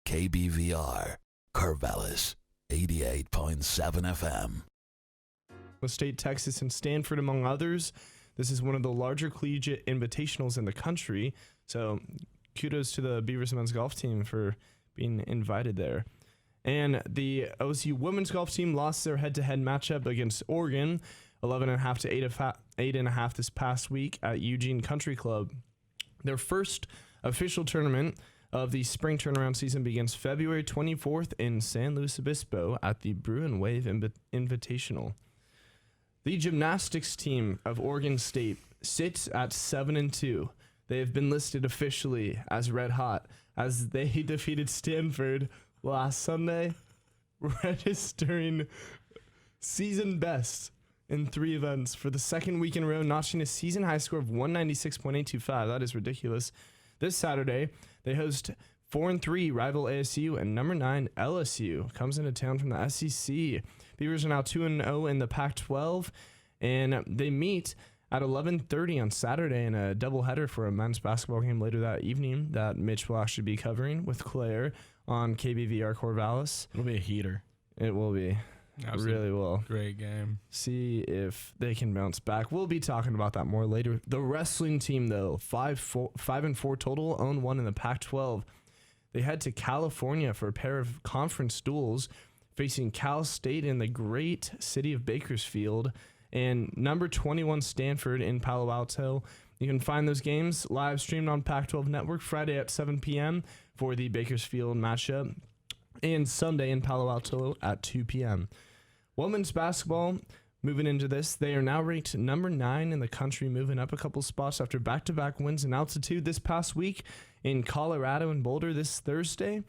KBVR, Corvallis, 88.7 FM. State, Texas, and Stanford, among others. This is one of the larger collegiate invitationals in the country, so kudos to the Beavers men's golf team for being invited there. And the OSU women's golf team lost their head-to-head matchup against Oregon, 11.5 to 8.5 this past week at Eugene Country Club. Their first official tournament of the spring turnaround season begins February 24th in San Luis Obispo at the Bruin Wave Invitational. The gymnastics team of Oregon State sits at 7-2. They have been listed officially as red hot as they defeated Stanford last Sunday, registering season best in 3 events for the second week in a row, notching a season high score of 196.825. That is ridiculous. This Saturday, they host 4-3 rival ASU, and number 9 LSU comes into town from the SEC. Beavers are now 2-0 in the Pac-12, and they meet at 11:30 on Saturday in a doubleheader for a men's basketball game later that evening that Mitch will actually be covering with Claire on KBVR Corvallis. It'll be a heater. It will be. Absolutely. Really will. Great game. See if they can bounce back. We'll be talking about that more later. The wrestling team, though, 5-4 total, own 1 in the Pac-12. They head to California for a pair of conference duels, facing Cal State in the great city of Bakersfield and number 21 Stanford in Palo Alto. You can find those games live streamed on Pac-12 Network Friday at 7 p.m. for the Bakersfield matchup and Sunday in Palo Alto at 2 p.m. Women's basketball, moving into this, they are now ranked number 9 in the country, moving up a couple spots after back-to-back wins in altitude this past week in Colorado and Boulder this Thursday.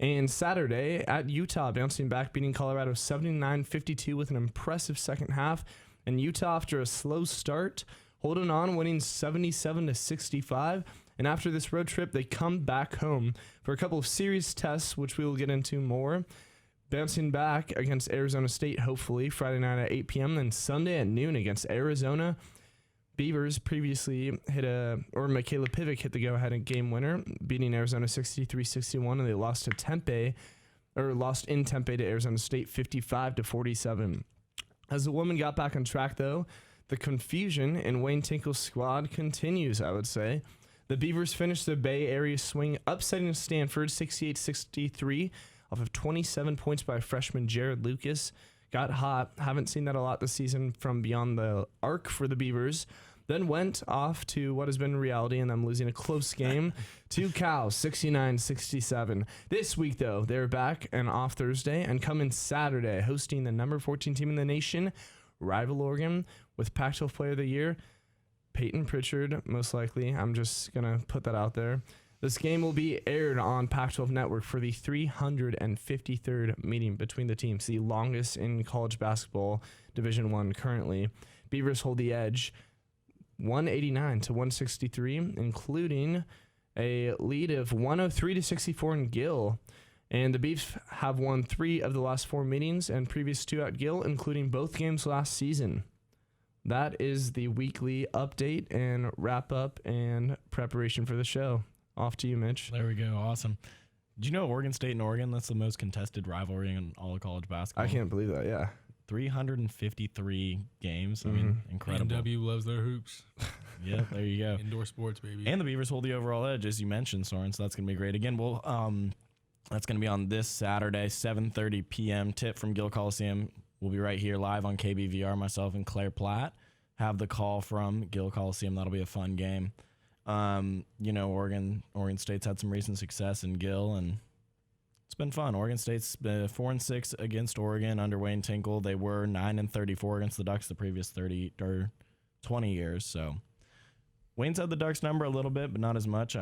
And Saturday at Utah, bouncing back, beating Colorado 79-52 with an impressive second half. And Utah, after a slow start, holding on, winning 77-65. And after this road trip, they come back home for a couple of serious tests, which we will get into more. Bouncing back against Arizona State, hopefully, Friday night at 8 p.m. Then Sunday at noon against Arizona. Beavers previously Michaela Pivic hit the go-ahead game winner, beating Arizona 63-61, and they lost in Tempe to Arizona State 55-47. As the women got back on track, though, the confusion in Wayne Tinkle's squad continues, I would say. The Beavers finished the Bay Area swing, upsetting Stanford 68-63 off of 27 points by freshman Jared Lucas. Got hot. Haven't seen that a lot this season from beyond the arc for the Beavers. Then went off to what has been reality, and I'm losing a close game to Cal, 69-67. This week, though, they're back and off Thursday and come in Saturday, hosting the number 14 team in the nation, rival Oregon, with Pac-12 Player of the Year, Peyton Pritchard, most likely. I'm just going to put that out there. This game will be aired on Pac-12 Network for the 353rd meeting between the teams, the longest in college basketball Division I currently. Beavers hold the edge 189-163, including a lead of 103-64 in Gill. And the Beavs have won 3 of the last 4 meetings and previous 2 at Gill, including both games last season. That is the weekly update and wrap-up and preparation for the show. Off to you, Mitch. There we go. Awesome. Did you know Oregon State and Oregon, that's the most contested rivalry in all of college basketball? I can't believe that, yeah. 353 games. I mean, incredible. A&W loves their hoops. Yeah, there you go. Indoor sports, baby. And the Beavers hold the overall edge, as you mentioned, Soren, so that's going to be great. Again, that's going to be on this Saturday, 7:30 p.m. Tip from Gill Coliseum. We'll be right here live on KBVR. Myself and Claire Platt have the call from Gill Coliseum. That'll be a fun game. Oregon State's had some recent success in Gill, and it's been fun. Oregon State's been 4-6 against Oregon under Wayne Tinkle. They were 9-34 against the Ducks the previous 20 years. So Wayne's had the Ducks number a little bit, but not as much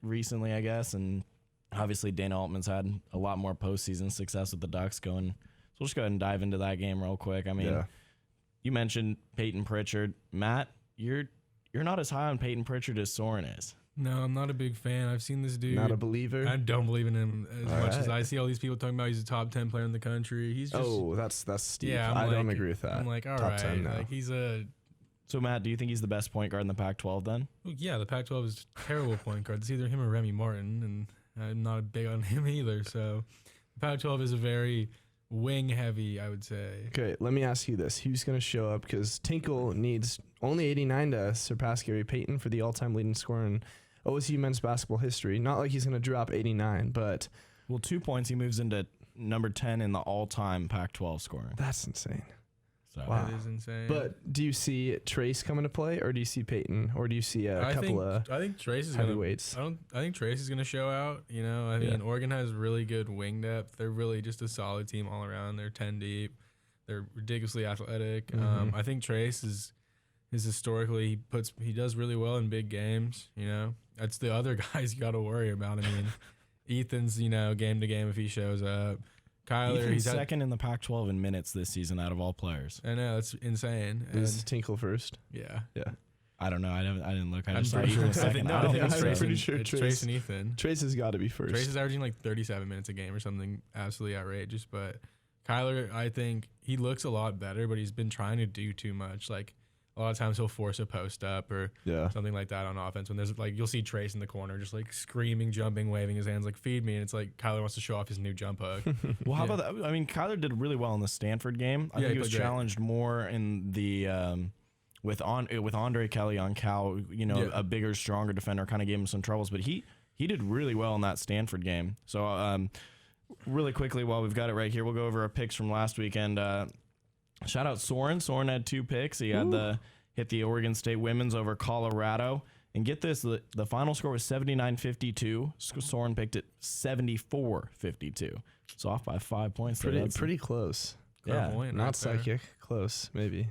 recently, I guess. And obviously Dana Altman's had a lot more postseason success with the Ducks going. So we'll just go ahead and dive into that game real quick. I mean, You mentioned Peyton Pritchard. Matt, you're not as high on Peyton Pritchard as Soren is. No, I'm not a big fan. I've seen this dude. Not a believer? I don't believe in him as much as I see all these people talking about he's a top 10 player in the country. He's just... that's steep. Yeah, I don't agree with that. I'm like, all top right. 10, no. Like, he's a... So, Matt, do you think he's the best point guard in the Pac-12 then? Well, yeah, the Pac-12 is a terrible point guard. It's either him or Remy Martin, and I'm not big on him either. So the Pac-12 is a very wing heavy, I would say. Okay, let me ask you this: who's going to show up? Because Tinkle needs only 89 to surpass Gary Payton for the all-time leading scorer in OSU men's basketball history. Not like he's going to drop 89, but Well, 2 points, he moves into number 10 in the all-time Pac-12 scoring. that's insane. So Wow. That is insane. But do you see Trace coming to play, or do you see Peyton, or do you see a couple of I think Trace is gonna. heavyweights? I think Trace is gonna show out. You know, I mean, Oregon has really good wing depth. They're really just a solid team all around. They're 10 deep. They're ridiculously athletic. Mhm. I think Trace is historically he does really well in big games. You know, that's the other guys you got to worry about. I mean, Ethan's game to game if he shows up. Kyler, Ethan's he's second in the Pac-12 in minutes this season out of all players. I know, that's insane. Is Tinkle first? Yeah. I don't know. I didn't look. I I'm just saw pretty sure. Ethan I second. think, I don't think it's it's I'm Trace pretty and- sure it's Trace- Trace and Ethan. Trace has got to be first. Trace is averaging like 37 minutes a game or something absolutely outrageous. But Kyler, I think he looks a lot better, but he's been trying to do too much. Like a lot of times he'll force a post up or Yeah. something like that on offense. When there's like, you'll see Trace in the corner just like screaming, jumping, waving his hands like feed me. And it's like Kyler wants to show off his new jump hook. Well, how Yeah. about that? I mean, Kyler did really well in the Stanford game. I Yeah, think he he was played great. challenged more in the with Andre Kelly on Cal. You know, Yeah. a bigger, stronger defender kind of gave him some troubles, but he did really well in that Stanford game. So really quickly, while we've got it right here, we'll go over our picks from last weekend. Shout out Soren. Soren had 2 picks. He had hit the Oregon State women's over Colorado. And get this, the final score was 79-52. Soren picked it 74-52. So off by 5 points. there. That's Pretty close. Yeah, Clairvoyant Not right there. psychic. Close, maybe.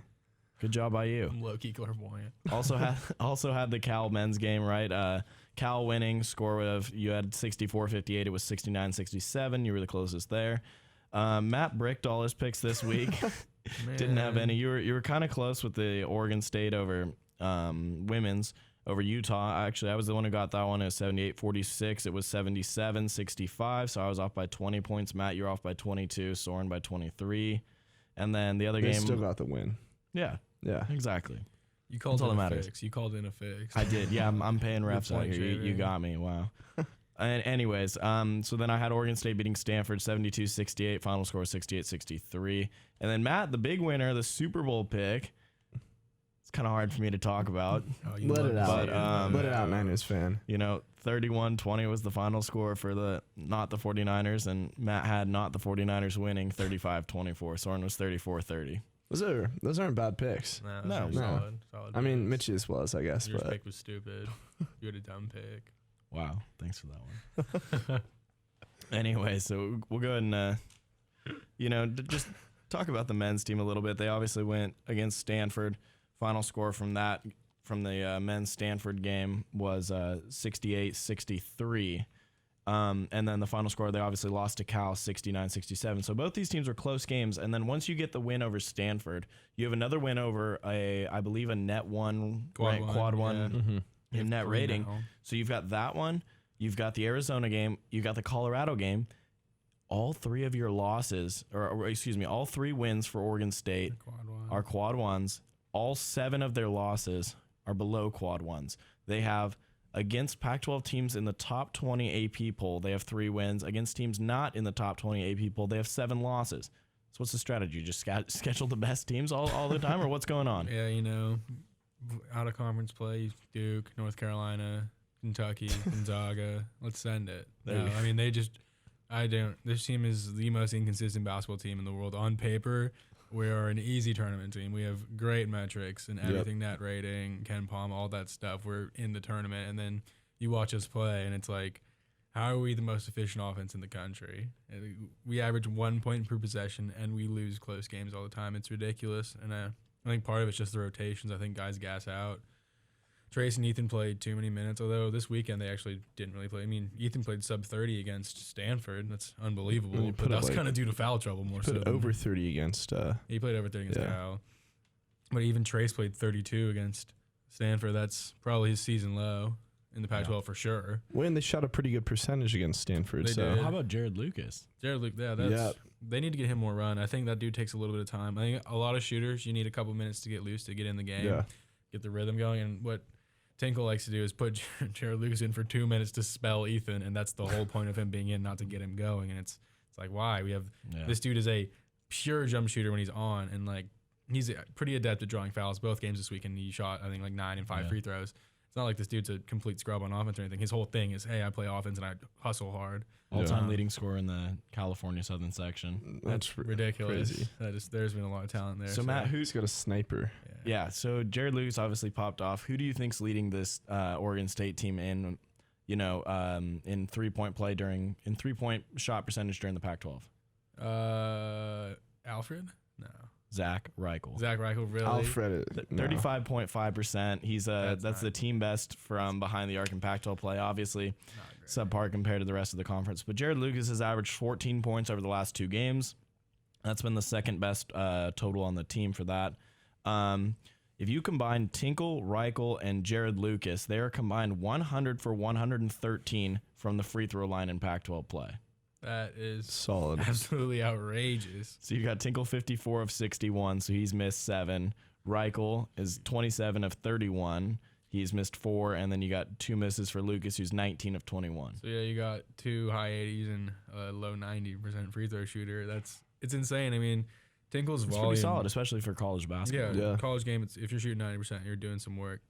good job by you. I'm low-key clairvoyant. Also had the Cal men's game, right? Cal winning score of you had 64-58. It was 69-67. You were the closest there. Matt Brickdahl his picks this week. Didn't have any. You were kind of close with the Oregon State over women's over Utah. Actually, I was the one who got that one at 78-46. It was 77-65. So I was off by 20 points. Matt, you're off by 22. Soren by 23. And then the other They game. still got the win. Yeah, Yeah. exactly. You called That's all in that a matters. fix. You called in a fix. I did. Yeah, I'm paying refs out point here. You shaving. got me. Wow. And anyways, so then I had Oregon State beating Stanford 72-68. Final score 68-63. And then Matt, the big winner, the Super Bowl pick. It's kind of hard for me to talk about. Oh, you Let love it to out. see But, Let it out, Niners fan. You know, 31-20 was the final score for not the 49ers, and Matt had not the 49ers winning 35-24. Soren was 34-30. Those aren't bad picks. No, No. solid. I mean, picks. Mitch's was, I guess, Your but pick was stupid. You had a dumb pick. Wow, thanks for that one. Anyway, so we'll go ahead and, just talk about the men's team a little bit. They obviously went against Stanford. Final score from the men's Stanford game was 68-63. And then the final score, they obviously lost to Cal 69-67. So both these teams were close games. And then once you get the win over Stanford, you have another win over I believe a net one, Quad right? one, Quad yeah. one You in have net 3 rating. now. So you've got that one, you've got the Arizona game, you got the Colorado game. All 3 of your losses, or excuse me, all 3 wins for Oregon State Quad one. are quad ones. All 7 of their losses are below quad ones. They have against Pac-12 teams in the top 20 AP poll, they have 3 wins. Against teams not in the top 20 AP poll, they have 7 losses. So what's the strategy? Just schedule the best teams all the time, or what's going on? Yeah, out of conference play, Duke, North Carolina, Kentucky, Gonzaga. Let's send it. There No, you- I mean, this team is the most inconsistent basketball team in the world. On paper, we are an easy tournament team. We have great metrics and everything, net rating, Ken Palm, all that stuff. We're in the tournament. And then you watch us play, and it's like, how are we the most efficient offense in the country? And we average 1 point per possession, and we lose close games all the time. It's ridiculous. And I think part of it's just the rotations. I think guys gas out. Trace and Ethan played too many minutes, although this weekend they actually didn't really play. I mean, Ethan played sub 30 against Stanford. That's unbelievable. Well, he But put up, that's like- kind of due to foul trouble more so. put than- over 30 against. He played over 30 against Yeah. Cal. But even Trace played 32 against Stanford. That's probably his season low in the Pac-12 for sure. When they shot a pretty good percentage against Stanford. They So did. How about Jared Lucas? Jared Luke, they need to get him more run. I think that dude takes a little bit of time. I think a lot of shooters, you need a couple minutes to get loose, to get in the game, yeah, get the rhythm going. And what Tinkle likes to do is put Jared Lucas in for 2 minutes to spell Ethan, and that's the whole point of him being in, not to get him going. And it's like, why? We have this dude is a pure jump shooter when he's on, and like he's pretty adept at drawing fouls. Both games this week, and he shot I think like 9 and 5 free throws. It's not like this dude's a complete scrub on offense or anything. His whole thing is, hey, I play offense and I hustle hard. All-time leading scorer in the California Southern section. That's ridiculous. Crazy. There's been a lot of talent there. So Matt, Who's got a sniper? Yeah, so Jared Lucas obviously popped off. Who do you think's leading this Oregon State team in, in 3-point play in 3-point shot percentage during the Pac-12? Alfred? No. Zach Reichel. Zach Reichel, really? Alfred. 35.5%. He's that's the team best from behind the arc in Pac-12 play. Obviously, subpar compared to the rest of the conference. But Jared Lucas has averaged 14 points over the last 2 games. That's been the second best total on the team for that. If you combine Tinkle, Reichel, and Jared Lucas, they are combined 100 for 113 from the free throw line in Pac-12 play. That is solid. Absolutely outrageous. So you got Tinkle 54 of 61, so he's missed 7. Reichel is 27 of 31. He's missed 4, and then you got 2 misses for Lucas, who's 19 of 21. So yeah, you got 2 high 80s and a low 90% free throw shooter. It's insane. I mean, Tinkle's It's volume, pretty solid, especially for college basketball. Yeah. College game. If you're shooting 90%, you're doing some work.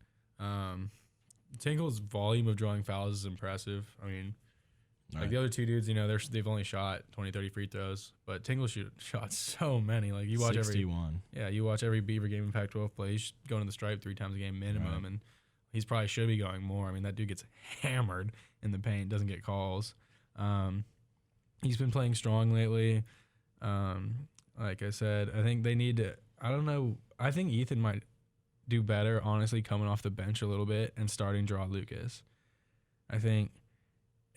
Tinkle's volume of drawing fouls is impressive. I mean, like the other 2 dudes, they've only shot 20, 30 free throws, but Tinkle shot so many. Like you watch 61. you watch every Beaver game in Pac-12 play. He's going to the stripe 3 times a game minimum, and he's probably should be going more. I mean, that dude gets hammered in the paint, doesn't get calls. He's been playing strong lately. Like I said, I think they need to. I don't know. I think Ethan might do better, honestly, coming off the bench a little bit and starting Draw Lucas. I think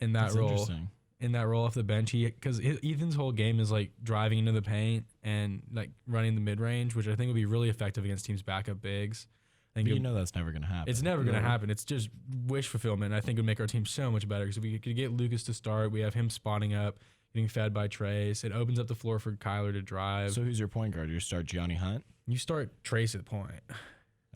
in that role off the bench, because Ethan's whole game is like driving into the paint and like running the mid range, which I think would be really effective against teams' backup bigs. But that's never going to happen. It's never going to happen. It's just wish fulfillment. I think it would make our team so much better because if we could get Lucas to start, we have him spotting up, getting fed by Trace. It opens up the floor for Kyler to drive. So who's your point guard? You start Gianni Hunt? You start Trace at point.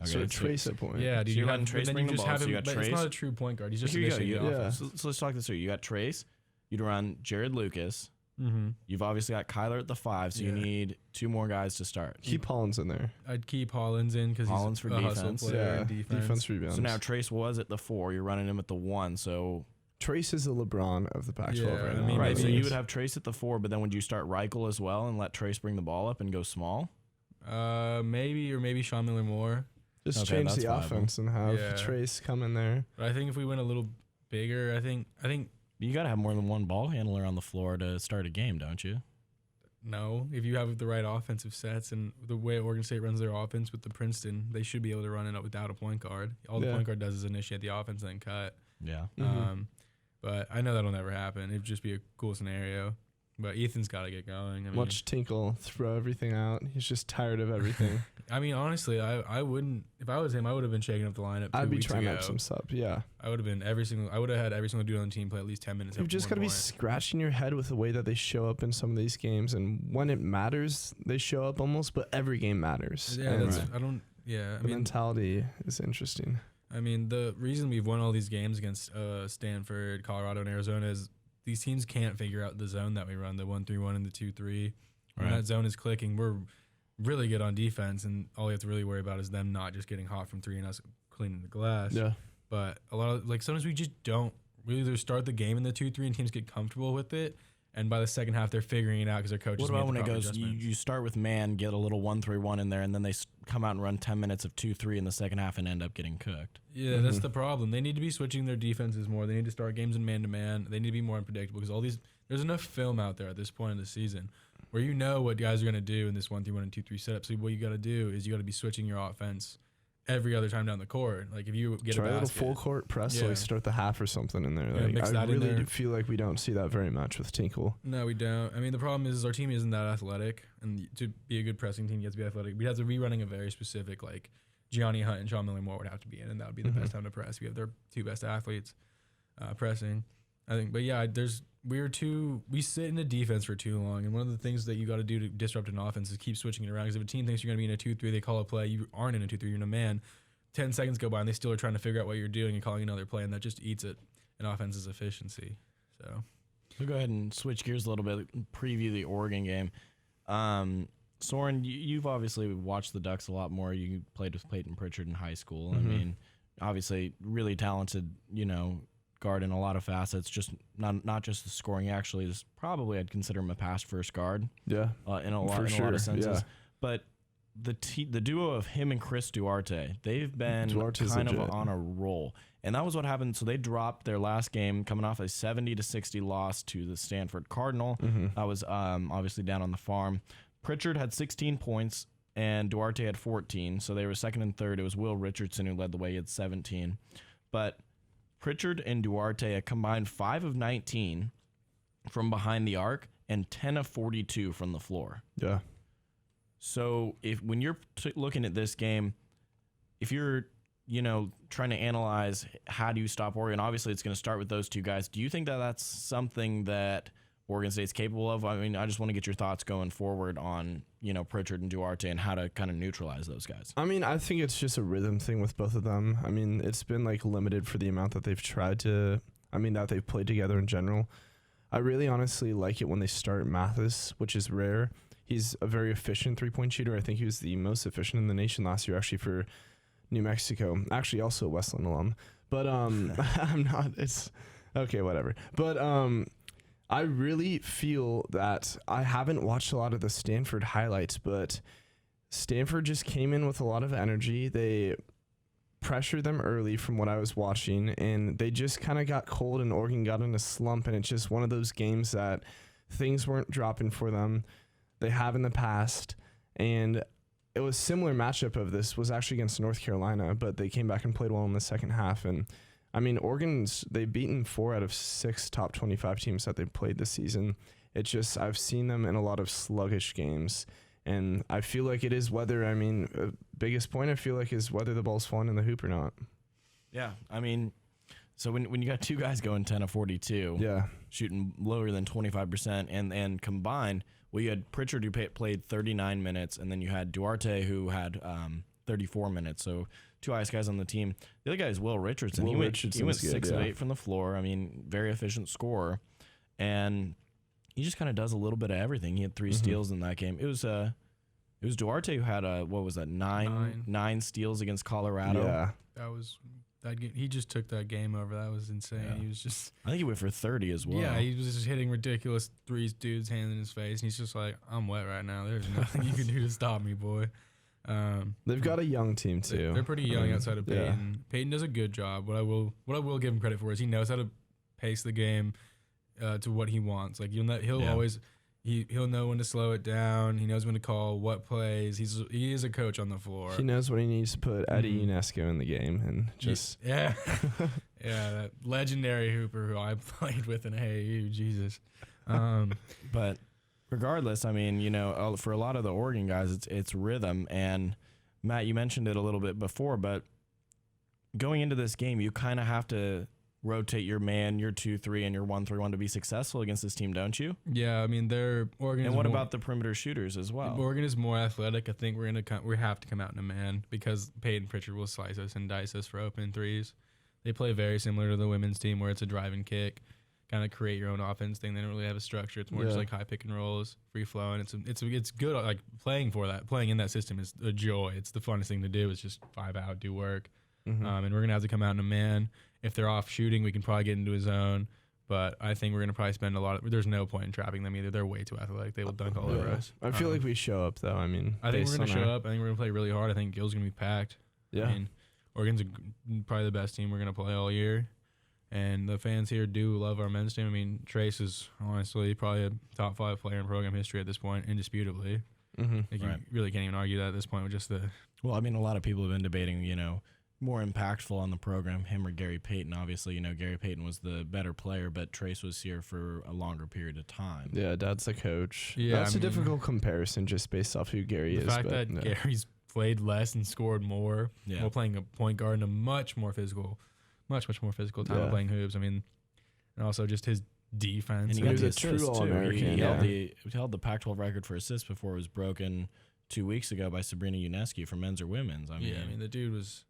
Okay, so Trace at point. Yeah, dude. So you got Trace bring the ball. So you got Trace. It's not a true point guard. He's just initiating the offense. So let's talk this through. You got Trace. You'd run Jared Lucas. Mm-hmm. You've obviously got Kyler at the 5, so you need 2 more guys to start. Keep Hollins in there. I'd keep Hollins in because he's for a defense. hustle player and defense rebounds. So now Trace was at the 4. You're running him at the 1. So Trace is the LeBron of the Pac-12 right now. I mean, right. So you would have Trace at the 4, but then would you start Reichel as well and let Trace bring the ball up and go small? Maybe Sean Miller Moore. Just change the offense and have Trace come in there. But I think if we went a little bigger, I think you got to have more than one ball handler on the floor to start a game, don't you? No. If you have the right offensive sets and the way Oregon State runs their offense with the Princeton, they should be able to run it up without a point guard. All the point guard does is initiate the offense and then cut. Yeah. But I know that'll never happen. It'd just be a cool scenario. But Ethan's got to get going. Watch Tinkle throw everything out. He's just tired of everything. I mean, honestly, I wouldn't. If I was him, I would have been shaking up the lineup. I'd be trying up some sub. Yeah, I would have been I would have had every single dude on the team play at least 10 minutes. You've just got to be scratching your head with the way that they show up in some of these games, and when it matters, they show up almost. But every game matters. Yeah, the mentality is interesting. I mean, the reason we've won all these games against Stanford, Colorado, and Arizona is these teams can't figure out the zone that we run, the 1-3-1 and the 2-3. When that zone is clicking, we're really good on defense, and all we have to really worry about is them not just getting hot from 3 and us cleaning the glass. Yeah. But a lot of sometimes we just don't. We either start the game in the 2-3 and teams get comfortable with it, and by the second half they're figuring it out because their coaches. What about when it goes? You start with man, get a little 1-3-1 in there, and then they come out and run 10 minutes of 2-3 in the second half and end up getting cooked. Yeah, that's the problem. They need to be switching their defenses more. They need to start games in man-to-man. They need to be more unpredictable because there's enough film out there at this point in the season where you know what guys are going to do in this 1-3-1 and 2-3 setup. So what you got to do is you got to be switching your offense every other time down the court. Like if you get try a basket, little full court press, like start the half or something in there. Yeah, like, mix that I really in there. feel like we don't see that very much with Tinkle. No, we don't. I mean, the problem is our team isn't that athletic, and to be a good pressing team, you have to be athletic. We have to be running a very specific, like Gianni Hunt and Sean Miller Moore would have to be in, and that would be the best time to press. We have their 2 best athletes pressing, I think. But yeah, we sit in the defense for too long, and one of the things that you got to do to disrupt an offense is keep switching it around. Because if a team thinks you're going to be in a 2-3, they call a play, you aren't in a 2-3, you're in a man. 10 seconds go by and they still are trying to figure out what you're doing and calling another play, and that just eats it in offense's efficiency. So we'll go ahead and switch gears a little bit, preview the Oregon game. Soren, you've obviously watched the Ducks a lot more. You played with Peyton Pritchard in high school. I mean, obviously really talented, guard in a lot of facets, just not just the scoring. Actually, is probably I'd consider him a pass first guard. Yeah, in a lot of senses. Yeah. But the duo of him and Chris Duarte, they've been kind of on a roll, and that was what happened. So they dropped their last game, coming off a 70-60 loss to the Stanford Cardinal. That was obviously down on the farm. Pritchard had 16 points and Duarte had 14, so they were second and third. It was Will Richardson who led the way. He had 17, but Pritchard and Duarte a combined 5 of 19 from behind the arc and 10 of 42 from the floor. Yeah. So when you're looking at this game, if you're trying to analyze how do you stop Oregon, obviously it's going to start with those two guys. Do you think that that's something that Oregon State's capable of? I mean, I just want to get your thoughts going forward on Pritchard and Duarte and how to kind of neutralize those guys. I mean, I think it's just a rhythm thing with both of them. I mean, it's been limited for the amount that they've tried to. I mean, that they've played together in general. I really honestly like it when they start Mathis, which is rare. He's a very efficient three-point shooter. I think he was the most efficient in the nation last year, actually, for New Mexico. Actually, also a Westland alum. But I'm not. It's okay, whatever. But I really feel that I haven't watched a lot of the Stanford highlights, but Stanford just came in with a lot of energy. They pressured them early from what I was watching, and they just kind of got cold, and Oregon got in a slump, and it's just one of those games that things weren't dropping for them. They have in the past, and it was similar matchup of this was actually against North Carolina, but they came back and played well in the second half. And I mean, they've beaten 4 out of 6 top 25 teams that they've played this season. It's just, I've seen them in a lot of sluggish games, and I feel like it is whether, biggest point I feel like is whether the ball's falling in the hoop or not. Yeah, I mean, so when you got two guys going 10 of 42, yeah, shooting lower than 25%, and combined, well, you had Pritchard who played 39 minutes, and then you had Duarte who had 34 minutes. So two highest guys on the team. The other guy is Will Richardson. He went 6 of 8 from the floor. I mean, very efficient scorer, and he just kind of does a little bit of everything. He had 3 steals in that game. It was Duarte who had nine steals against Colorado. Yeah, that was. He just took that game over. That was insane. Yeah. He was just. I think he went for 30 as well. Yeah, he was just hitting ridiculous threes, dudes' hands in his face, and he's just like, "I'm wet right now. There's nothing you can do to stop me, boy." They've got a young team too. They're pretty young outside of Peyton. Yeah. Peyton does a good job. What I will give him credit for is he knows how to pace the game to what he wants. Like he'll always. He'll know when to slow it down. He knows when to call what plays. He is a coach on the floor. He knows when he needs to put Eddie UNESCO in the game and just that legendary hooper who I played with in AAU. Jesus, but regardless, I mean, for a lot of the Oregon guys, it's rhythm. And Matt, you mentioned it a little bit before, but going into this game, you kind of have to rotate your man, your 2-3, and your 1-3-1 to be successful against this team, don't you? Yeah, I mean Oregon. And what about the perimeter shooters as well? Oregon is more athletic. I think we have to come out in a man because Peyton Pritchard will slice us and dice us for open threes. They play very similar to the women's team where it's a drive and kick, kind of create your own offense thing. They don't really have a structure. It's more just like high pick and rolls, free flowing. It's good. Like playing in that system is a joy. It's the funnest thing to do. It's just 5 out, do work. And we're gonna have to come out in a man. If they're off shooting, we can probably get into a zone. But I think we're going to probably spend there's no point in trapping them either. They're way too athletic. They will dunk all over us. I feel like we show up, though. I mean, I think we're going to show up. I think we're going to play really hard. I think Gill's going to be packed. Yeah. I mean, Oregon's probably the best team we're going to play all year. And the fans here do love our men's team. I mean, Trace is honestly probably a top 5 player in program history at this point, indisputably. You really can't even argue that at this point with just the... Well, I mean, a lot of people have been debating, more impactful on the program, him or Gary Payton. Obviously, Gary Payton was the better player, but Trace was here for a longer period of time. Yeah, Dad's the coach. Yeah, that's a difficult comparison just based off who Gary is. The fact that Gary's played less and scored more while playing a point guard in a much more physical time of playing hoops. I mean, and also just his defense. And he was a true All-American. He held the Pac-12 record for assists before it was broken 2 weeks ago by Sabrina Ionescu for men's or women's. I mean, the dude was...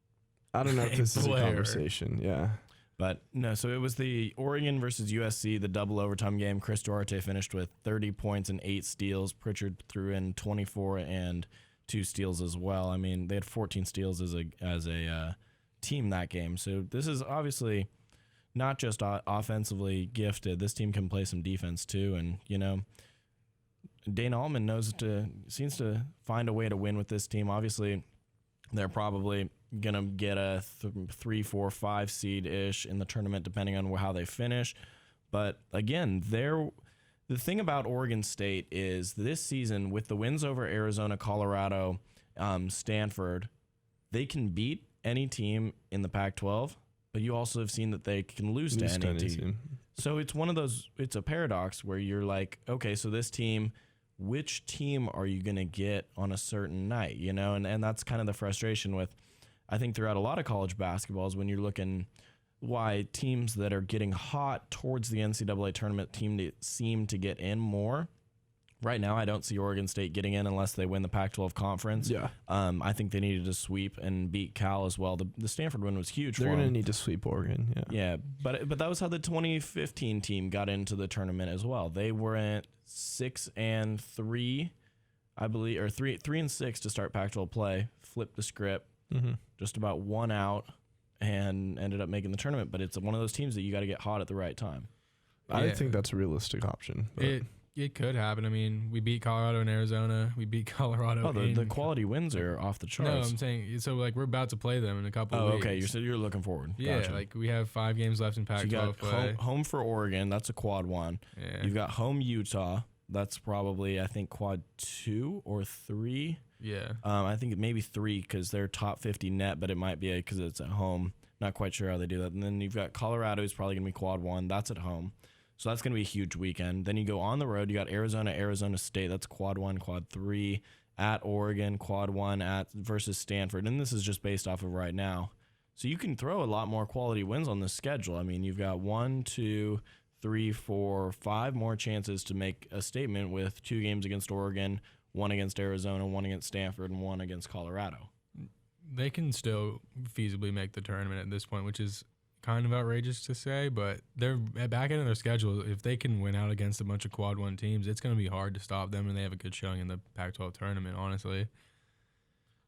I don't know if Hey, this is a Blair. conversation. Yeah. But no, so it was the Oregon versus USC, the double overtime game. Chris Duarte finished with 30 points and 8 steals. Pritchard threw in 24 and 2 steals as well. I mean, they had 14 steals as a team that game. So this is obviously not just offensively gifted. This team can play some defense too. And, you know, Dana Altman seems to find a way to win with this team. Obviously, they're probably going to get a 3, 4, 5 seed-ish in the tournament, depending on how they finish. But again, the thing about Oregon State is this season, with the wins over Arizona, Colorado, Stanford, they can beat any team in the Pac-12, but you also have seen that they can lose to any team. So it's one of those, it's a paradox where you're like, okay, so this team, which team are you going to get on a certain night, you know? And that's kind of the frustration with, I think, throughout a lot of college basketball is when you're looking why teams that are getting hot towards the NCAA tournament seem to get in more. Right now, I don't see Oregon State getting in unless they win the Pac-12 conference. Yeah. I think they needed to sweep and beat Cal as well. The Stanford win was huge They're for them. going to need to sweep Oregon. Yeah. Yeah, but that was how the 2015 team got into the tournament as well. They were at 6-3, I believe, or 3-6 to start Pac-12 play. Flipped the script, just about one out, and ended up making the tournament. But it's one of those teams that you got to get hot at the right time. I Yeah. think that's a realistic option. But It could happen. I mean, we beat Colorado and Arizona. We beat Colorado. Oh, the quality wins are off the No, charts. I'm saying so. Like we're about to play them in a couple. Oh, of weeks. okay. You're looking forward. Yeah, Gotcha. like we have 5 games left in So you Pac-12 got play. home for Oregon. That's a quad 1. Yeah, You've got home Utah. That's probably, I think, quad 2 or 3. yeah. I think maybe 3 because they're top 50 net, but it might be because it's at home. Not quite sure how they do that. And then you've got Colorado, who's probably going to be quad 1. That's at home. So that's going to be a huge weekend. Then you go on the road. You got Arizona State. That's quad 1, quad 3. At Oregon, quad 1 versus Stanford. And this is just based off of right now. So you can throw a lot more quality wins on this schedule. I mean, you've got 1, 2, 3, 4, 5 more chances to make a statement with 2 games against Oregon, 1 against Arizona, 1 against Stanford, and 1 against Colorado. They can still feasibly make the tournament at this point, which is kind of outrageous to say, but they're at back end of their schedule. If they can win out against a bunch of quad 1 teams, it's going to be hard to stop them, and they have a good showing in the Pac-12 tournament, honestly.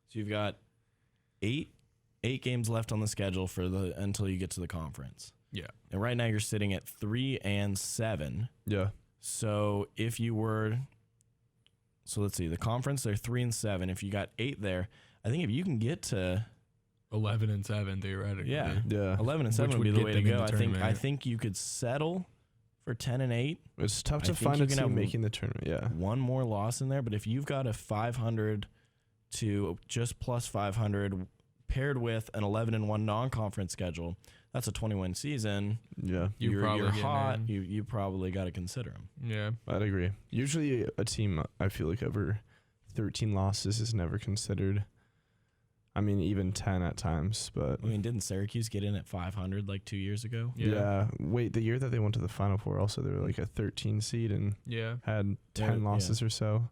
So you've got eight games left on the schedule until you get to the conference. Yeah. And right now you're sitting at 3-7. yeah. So if you were, let's see, the conference, they're 3-7. If you got 8 there, I think if you can get to 11-7 theoretically. Yeah. 11-7 Which would be would the get way to them in go. the I tournament. think you could settle for 10-8. It's tough I to think find you a can team have making the tournament. Yeah. One more loss in there, but if you've got a 500 to just plus 500 paired with an 11-1 non-conference schedule, that's a 20-win season. Yeah. You're probably getting hot. in. You probably got to consider them. Yeah. I'd agree. Usually a team, I feel like, over 13 losses is never considered. I mean, even 10 at times, but I mean, didn't Syracuse get in at 500 like 2 years ago? yeah. Wait, the year that they went to the Final Four, also they were like a 13 seed and Yeah. had 10 Yeah. losses or so.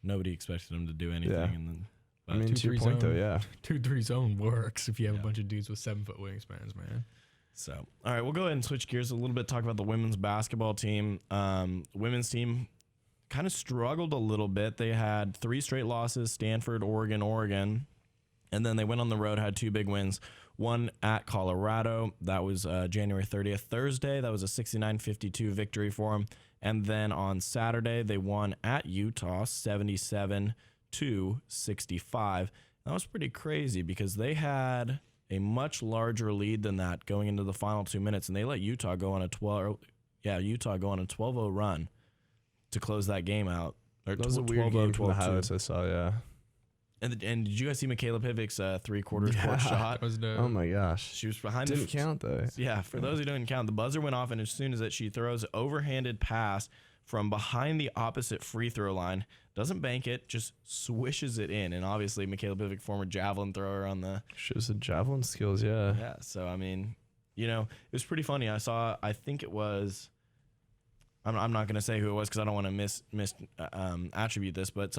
Nobody expected them to do anything. Yeah. And then, I mean, to your 2-3 point though, zone. yeah. 2-3 zone works if you have Yeah. a bunch of dudes with 7-foot wingspans, man. So, all right, we'll go ahead and switch gears a little bit, talk about the women's basketball team. Women's team kind of struggled a little bit. They had 3 straight losses, Stanford, Oregon. And then they went on the road, had 2 big wins. One at Colorado. That was January 30th, Thursday. That was a 69-52 victory for them. And then on Saturday, they won at Utah, 77-65. That was pretty crazy because they had a much larger lead than that going into the final 2 minutes, and they let Utah go on a 12-0 run to close that game out. Or That was a 12-0, weird game from the 12-2. highlights I saw, yeah. And did you guys see Michaela Pivic's 3/4 Yeah. court shot? That was the Oh my gosh. She was behind Didn't count though. Yeah, for those who didn't count, the buzzer went off, and as soon as she throws an overhanded pass from behind the opposite free throw line, doesn't bank it, just swishes it in. And obviously, Michaela Pivic, former javelin thrower on the Shows the javelin skills, yeah. yeah. So I mean, it was pretty funny. I think it was. I'm not going to say who it was because I don't want to attribute this, but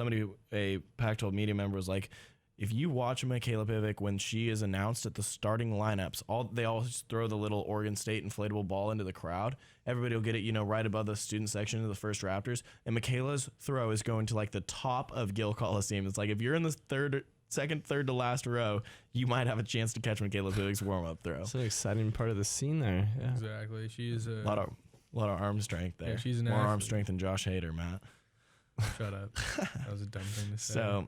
a Pac-12 media member was like, if you watch Michaela Pivic when she is announced at the starting lineups, they always throw the little Oregon State inflatable ball into the crowd. Everybody will get it, right above the student section of the First Raptors. And Michaela's throw is going to like the top of Gill Coliseum. It's like if you're in the second, third to last row, you might have a chance to catch Michaela Pivic's warm-up throw. It's an exciting part of the scene there. Yeah. Exactly. She is A lot of arm strength there. Yeah, she's an more arm athlete. strength than Josh Hader, Matt. Shut up. That was a dumb thing to say. So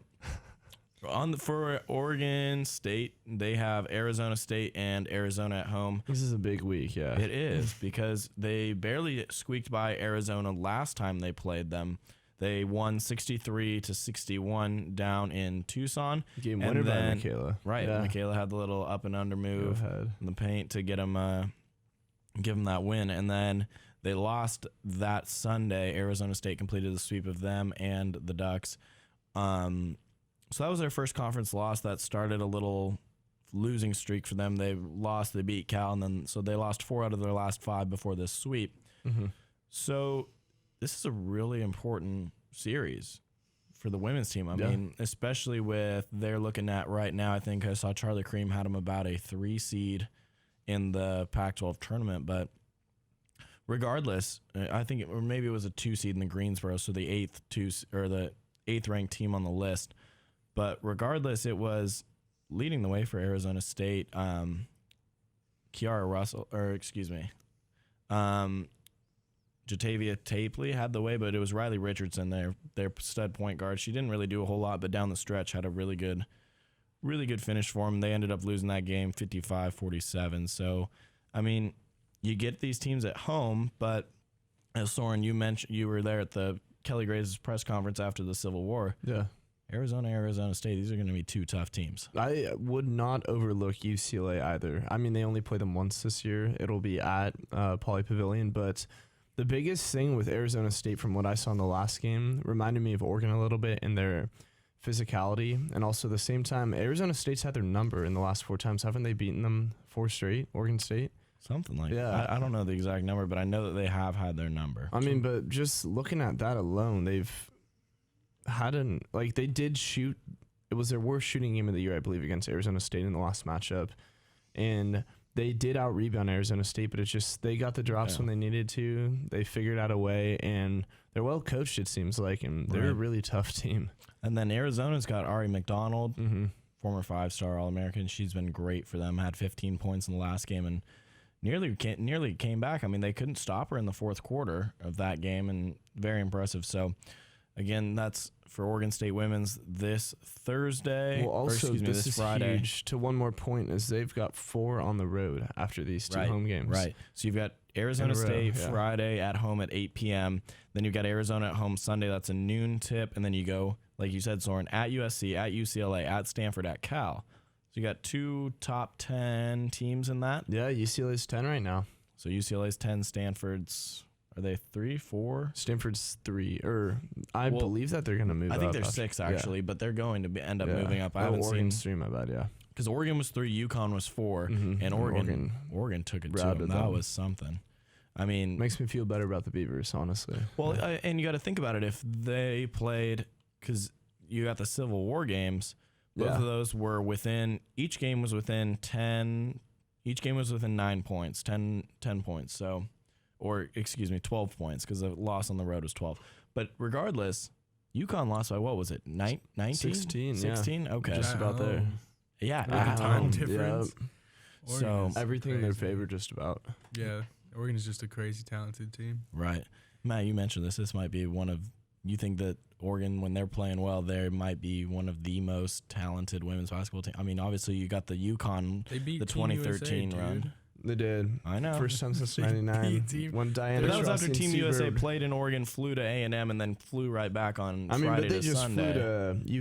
for Oregon State, they have Arizona State and Arizona at home. This is a big week, yeah. It is because they barely squeaked by Arizona last time they played them. They won 63-61 down in Tucson. Game and winner by then- Michaela. Right, Yeah. Michaela had the little up and under Go move ahead. in the paint to get them, give them that win, and then they lost that Sunday. Arizona State completed the sweep of them and the Ducks. So that was their first conference loss. That started a little losing streak for them. They beat Cal, and then so they lost 4 out of their last 5 before this sweep. Mm-hmm. So this is a really important series for the women's team. I Yeah. mean, especially with they're looking at right now. I think I saw Charlie Cream had them about a 3 seed in the Pac-12 tournament, but regardless, I think or maybe it was a 2 seed in the Greensboro, so the 8th ranked team on the list. But regardless, it was leading the way for Arizona State. Jatavia Tapley had the way, but it was Riley Richardson, their stud point guard. She didn't really do a whole lot, but down the stretch had a really good finish for them. They ended up losing that game 55-47. So, I mean, you get these teams at home, but as Soren, you mentioned you were there at the Kelly Graves' press conference after the Civil War. Yeah. Arizona State, these are going to be 2 tough teams. I would not overlook UCLA either. I mean, they only play them once this year. It'll be at Pauley Pavilion. But the biggest thing with Arizona State from what I saw in the last game reminded me of Oregon a little bit in their physicality. And also at the same time, Arizona State's had their number in the last 4 times. Haven't they beaten them 4 straight, Oregon State? Something like Yeah. that. I don't know the exact number, but I know that they have had their number. I mean, but just looking at that alone, they've they did shoot. It was their worst shooting game of the year, I believe, against Arizona State in the last matchup. And they did out-rebound Arizona State, but it's just they got the drops when they needed to. They figured out a way, and they're well-coached, it seems like, and they're a Right. really tough team. And then Arizona's got Ari McDonald, Mm-hmm. former 5-star All-American. She's been great for them, had 15 points in the last game and nearly came back. I mean, they couldn't stop her in the 4th quarter of that game, and very impressive. So, again, that's for Oregon State women's this Thursday. Well, also, this is Friday. huge. To one more point is they've got 4 on the road after these 2 Right, home games. Right. So you've got Arizona In a row, State yeah. Friday at home at 8 p.m. Then you've got Arizona at home Sunday. That's a noon tip. And then you go, like you said, Soren, at USC, at UCLA, at Stanford, at Cal. So you got 2 top 10 teams in that. Yeah, UCLA's 10 right now. So UCLA's 10, Stanford's, are they 3, 4? Stanford's 3, or I Well, believe that they're going to move up. I think they're after- 6 yeah. actually, but they're going to end up Yeah. moving up. I Oh, haven't Oregon's seen, 3, my bad, yeah. because Oregon was 3, UConn was 4, Mhm. and Oregon took it to them. routed That them. was something. I mean, Makes me feel better about the Beavers, honestly. well, Yeah. and you got to think about it. If they played, because you got the Civil War games, both Yeah. of those were within. Each game was within 10. Each game was within 9 points, 10 points. So, or excuse me, 12 points because the loss on the road was 12. But regardless, UConn lost by what was it? 19? 16, yeah. 16? Okay. Just about there. Yeah. Like a at time home. difference. So, Oregon is Everything in their crazy. favor, just about. Yeah, Oregon is just a crazy talented team. Right. Matt, you mentioned this. This might be one of, you think that Oregon, when they're playing well, they might be one of the most talented women's basketball team. I mean, obviously, you got the UConn, They beat the Team 2013 USA, run. dude. They did. I know. First time since They 99. beat Team- When Diana But that was after Taurasi and Team USA Seabird- played in Oregon, flew to A&M, and then flew right back on I mean, Friday but they to just Sunday. flew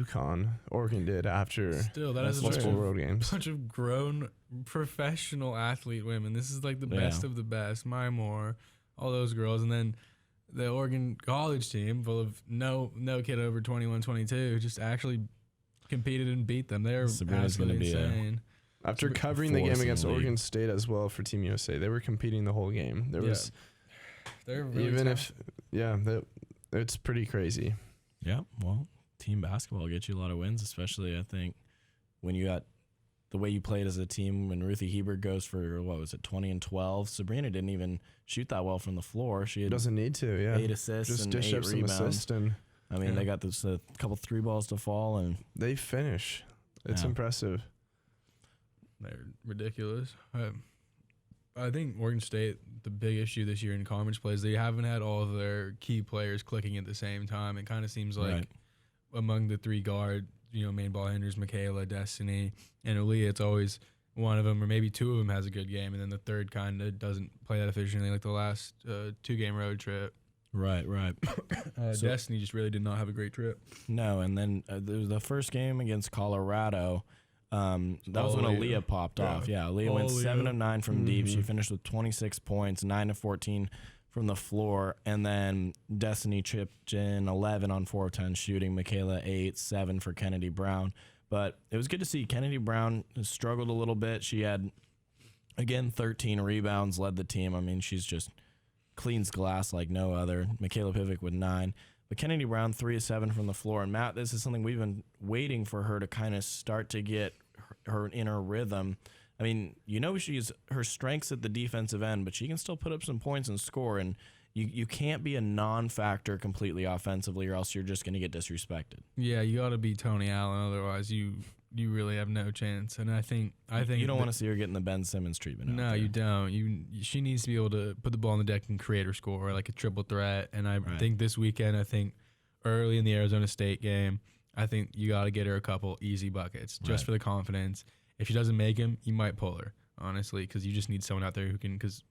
to UConn. Oregon did after Still, that That's is a what's bunch multiple of, road games. bunch of grown professional athlete women. This is like the Yeah. best of the best. Maya Moore, all those girls, and then the Oregon college team, full of no kid over 21, 22, just actually competed and beat them. They're Sabrina's gonna absolutely be a- insane. After It's a covering the force game in against the league. Oregon State as well for Team USA, they were competing the whole game. There Yeah. was They're really even talented. it's pretty crazy. Yeah, well, team basketball gets you a lot of wins, especially, I think. when you got the way you played as a team, when Ruthie Hebert goes for, 20 and 12, Sabrina didn't even shoot that well from the floor. She had Doesn't need to, yeah. 8 assists Just and dish 8 up some rebounds. assists and I mean, they got this couple 3 balls to fall, and they finish. It's Yeah. impressive. They're ridiculous. I think Oregon State, the big issue this year in conference play is they haven't had all of their key players clicking at the same time. It kind of seems like Right. among the 3 guard, main ball handlers, Michaela, Destiny, and Aaliyah, it's always one of them or maybe 2 of them has a good game, and then the third kind of doesn't play that efficiently, like the last 2-game road trip. right. So- Destiny just really did not have a great trip. No, and then there was the first game against Colorado. That was when Aaliyah. Aaliyah popped Yeah. off. Yeah, Aaliyah went Aaliyah. 7 of 9 from deep. She Mhm. finished with 26 points, 9 of 14 from the floor, and then Destiny chipped in 11 on 4 of 10 shooting. Michaela 8, 7 for Kennedy Brown. But it was good to see Kennedy Brown struggled a little bit. She had, again, 13 rebounds, led the team. I mean, she's just cleans glass like no other. Michaela Pivic with 9. But Kennedy Brown, 3 of 7 from the floor. And Matt, this is something we've been waiting for her to kind of start to get her in her rhythm. I mean, she's her strengths at the defensive end, but she can still put up some points and score. And you can't be a non-factor completely offensively, or else you're just going to get disrespected. Yeah, you got to be Tony Allen, otherwise you really have no chance. And I think You don't want to see her getting the Ben Simmons treatment. out No, there. you don't. She needs to be able to put the ball on the deck and create her score, like a triple threat. And I think this weekend, early in the Arizona State game, I think you got to get her a couple easy buckets just Right. for the confidence. If she doesn't make them, you might pull her, honestly, because you just need someone out there who can. Because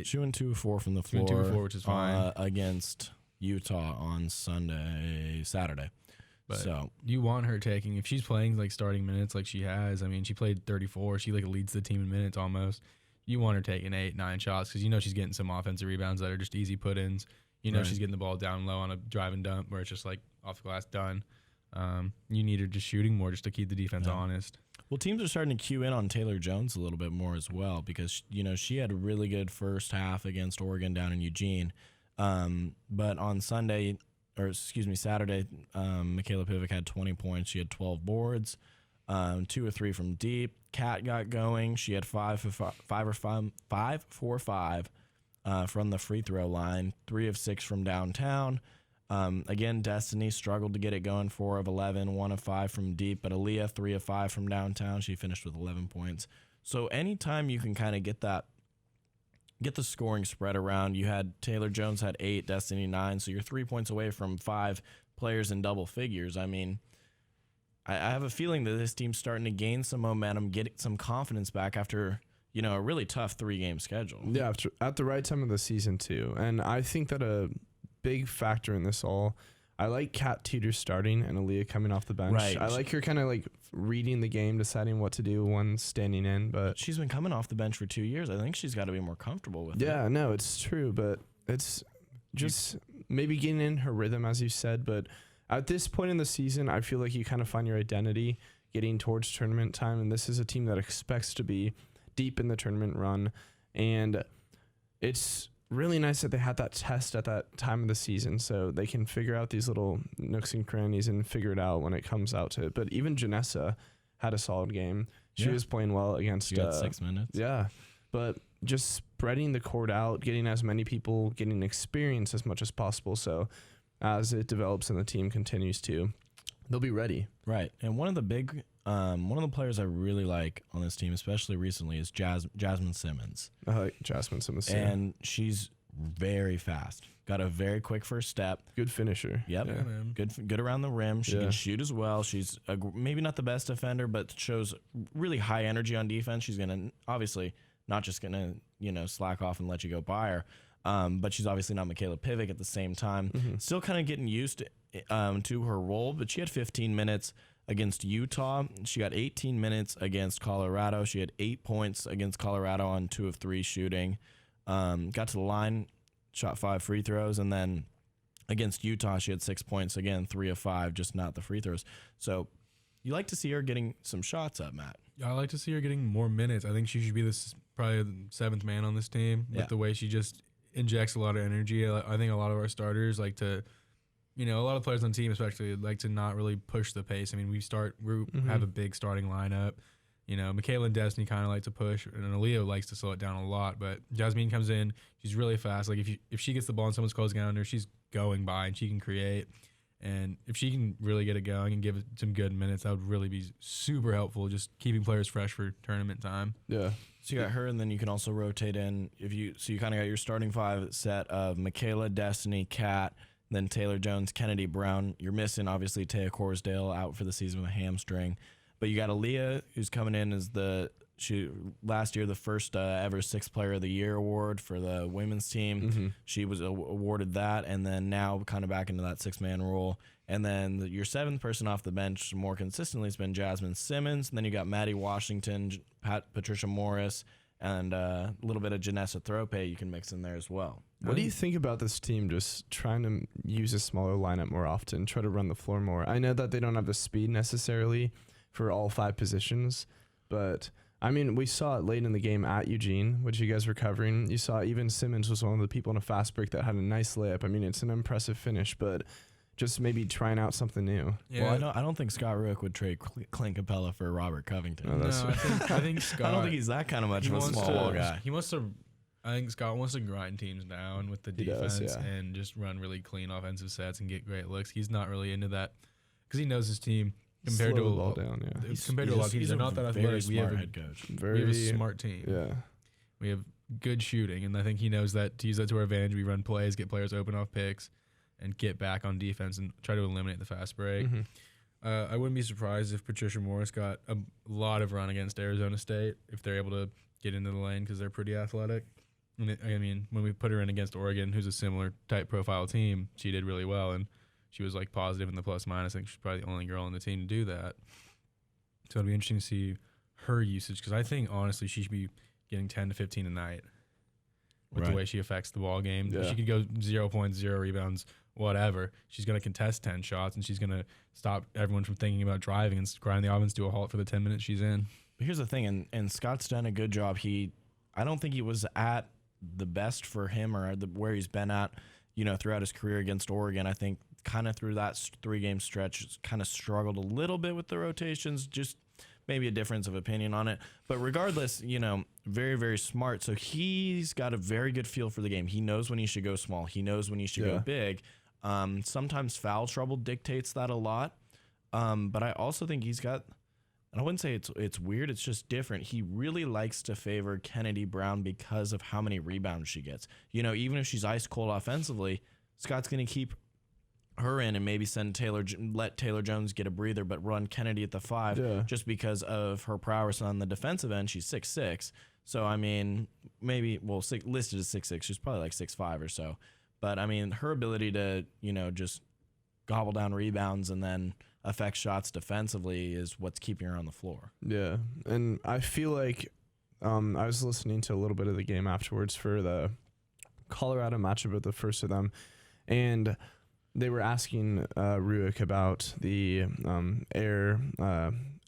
She went 2 of 4 from the 2 floor. of 4, which is fine. Against Utah on Saturday. But So you want her taking, if she's playing like starting minutes like she has. I mean, she played 34. She like leads the team in minutes almost. You want her taking 8, 9 shots because she's getting some offensive rebounds that are just easy put-ins. Right. She's getting the ball down low on a drive and dump where it's just like off the glass done. You need her just shooting more just to keep the defense Yeah. honest. Well, teams are starting to cue in on Taylor Jones a little bit more as well because, she had a really good first half against Oregon down in Eugene. But on Saturday, Michaela Pivic had 20 points. She had 12 boards, 2 or 3 from deep. Kat got going. She had 5 for 5 from the free throw line, 3 of 6 from downtown. Again, Destiny struggled to get it going, 4 of 11, 1 of 5 from deep, but Aaliyah, 3 of 5 from downtown. She finished with 11 points. So anytime you can kind of get the scoring spread around, you had Taylor Jones had 8, Destiny 9, so you're 3 points away from 5 players in double figures. I mean, I have a feeling that this team's starting to gain some momentum, get some confidence back after, a really tough 3-game schedule. Yeah, at the right time of the season too. And I think that a big factor in this all, I like Kat Teeter starting and Aaliyah coming off the bench. Right. I like her kind of like reading the game, deciding what to do when standing in. But She's been coming off the bench for 2 years. I think she's got to be more comfortable with it. yeah, no, it's true. But it's just maybe getting in her rhythm, as you said. But at this point in the season, I feel like you kind of find your identity getting towards tournament time. And this is a team that expects to be deep in the tournament run. And it's really nice that they had that test at that time of the season so they can figure out these little nooks and crannies and figure it out when it comes out to it. But even Janessa had a solid game. She Yeah. was playing well against She got 6 minutes. yeah, but just spreading the court out, getting as many people, getting experience as much as possible. So as it develops and the team continues to, they'll be ready. Right. And one of the players I really like on this team, especially recently, is Jasmine Simmons. I like Jasmine Simmons. And she's very fast. Got a very quick first step. good finisher. Yep. Yeah. man. Good around the rim. She Yeah. can shoot as well. She's maybe not the best defender, but shows really high energy on defense. She's gonna obviously not just gonna slack off and let you go by her, but she's obviously not Michaela Pivic at the same time. Mm-hmm. Still kind of getting used to her role, but she had 15 minutes against Utah. She got 18 minutes against Colorado. She had 8 points against Colorado on 2 of 3 shooting. Got to the line, shot 5 free throws, and then against Utah, she had 6 points. Again, 3 of 5, just not the free throws. So you like to see her getting some shots up, Matt. I like to see her getting more minutes. I think she should be probably the 7th man on this team Yeah. with the way she just injects a lot of energy. I think a lot of our starters like to a lot of players on the team especially like to not really push the pace. I mean, we have a big starting lineup. Michaela and Destiny kind of like to push, and Aaliyah likes to slow it down a lot. But Jasmine comes in, she's really fast. Like if she gets the ball and someone's closing down on her, she's going by and she can create. And if she can really get it going and give it some good minutes, that would really be super helpful, just keeping players fresh for tournament time. Yeah. So you got her, and then you can also rotate in you kind of got your starting 5 set of Michaela, Destiny, Kat, then Taylor Jones, Kennedy Brown. You're missing obviously Taya Corsdale out for the season with a hamstring, but you got Aaliyah who's coming in as last year the first ever 6th Player of the Year award for the women's team. Mm-hmm. She was awarded that, and then now kind of back into that 6-man role. And then your 7th person off the bench more consistently has been Jasmine Simmons. And then you got Maddie Washington, Patricia Morris, and a little bit of Janessa Thrope you can mix in there as well. What do you think about this team just trying to use a smaller lineup more often, try to run the floor more? I know that they don't have the speed necessarily for all 5 positions, but I mean, we saw it late in the game at Eugene, which you guys were covering. You saw even Simmons was one of the people in a fast break that had a nice layup. I mean, it's an impressive finish, but just maybe trying out something new. Yeah. Well, I don't think Scott Ruick would trade Clint Capella for Robert Covington. No, that's I think Scott. I don't think he's that kind of much of a small ball guy. I think Scott wants to grind teams down with the He defense does, yeah. and just run really clean offensive sets and get great looks. He's not really into that because he knows his team compared Slow to the ball down, yeah. compared to a lot of teams. They're not that athletic. We have a head coach. smart team. Yeah. We have good shooting, and I think he knows that to use that to our advantage. We run plays, get players open off picks, and get back on defense and try to eliminate the fast break. Mm-hmm. I wouldn't be surprised if Patricia Morris got a lot of run against Arizona State if they're able to get into the lane because they're pretty athletic. And I mean, when we put her in against Oregon, who's a similar type profile team, she did really well, and she was like positive in the plus minus. I think she's probably the only girl on the team to do that. So it'll be interesting to see her usage because I think honestly she should be getting 10 to 15 a night with the way she affects the ball game. Yeah. She could go 0 points, 0 rebounds, whatever. She's going to contest 10 shots, and she's going to stop everyone from thinking about driving and grind the offense to a halt for the 10 minutes she's in. But here's the thing, and Scott's done a good job. I don't think he was at the best for him or where he's been at, throughout his career against Oregon. I think kind of through that 3-game stretch, kind of struggled a little bit with the rotations, just maybe a difference of opinion on it. But regardless, very, very smart. So he's got a very good feel for the game. He knows when he should go small. He knows when he should go big. Sometimes foul trouble dictates that a lot. But I also think he's got, and I wouldn't say it's weird, it's just different. He really likes to favor Kennedy Brown because of how many rebounds she gets. Even if she's ice cold offensively, Scott's going to keep her in and maybe let Taylor Jones get a breather, but run Kennedy at the 5 just because of her prowess on the defensive end. She's 6'6". So, I mean, listed as 6'6". She's probably like 6'5" or so. But, I mean, her ability to, just gobble down rebounds and then affect shots defensively is what's keeping her on the floor. Yeah. And I feel like I was listening to a little bit of the game afterwards for the Colorado matchup of the first of them. And they were asking Ruick about the air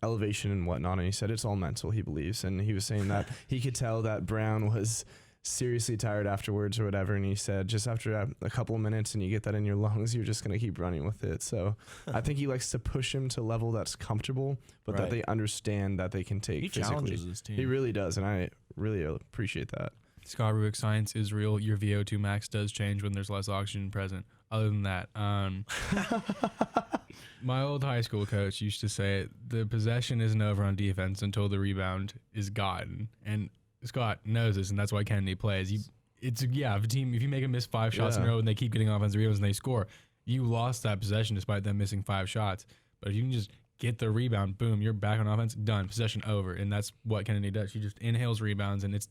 elevation and whatnot, and he said it's all mental, he believes. And he was saying that he could tell that Brown was seriously tired afterwards or whatever, and he said just after a couple of minutes and you get that in your lungs, you're just going to keep running with it. So I think he likes to push him to a level that's comfortable, but that they understand that they can take he physically. Challenges his team. He really does, and I really appreciate that. Scott Ruick, science is real. Your VO2 max does change when there's less oxygen present. Other than that, my old high school coach used to say the possession isn't over on defense until the rebound is gotten. And Scott knows this, and that's why Kennedy plays. If you make them miss 5 shots in a row and they keep getting offensive rebounds and they score, you lost that possession despite them missing 5 shots. But if you can just get the rebound, boom, you're back on offense, done, possession over. And that's what Kennedy does. She just inhales rebounds, and it's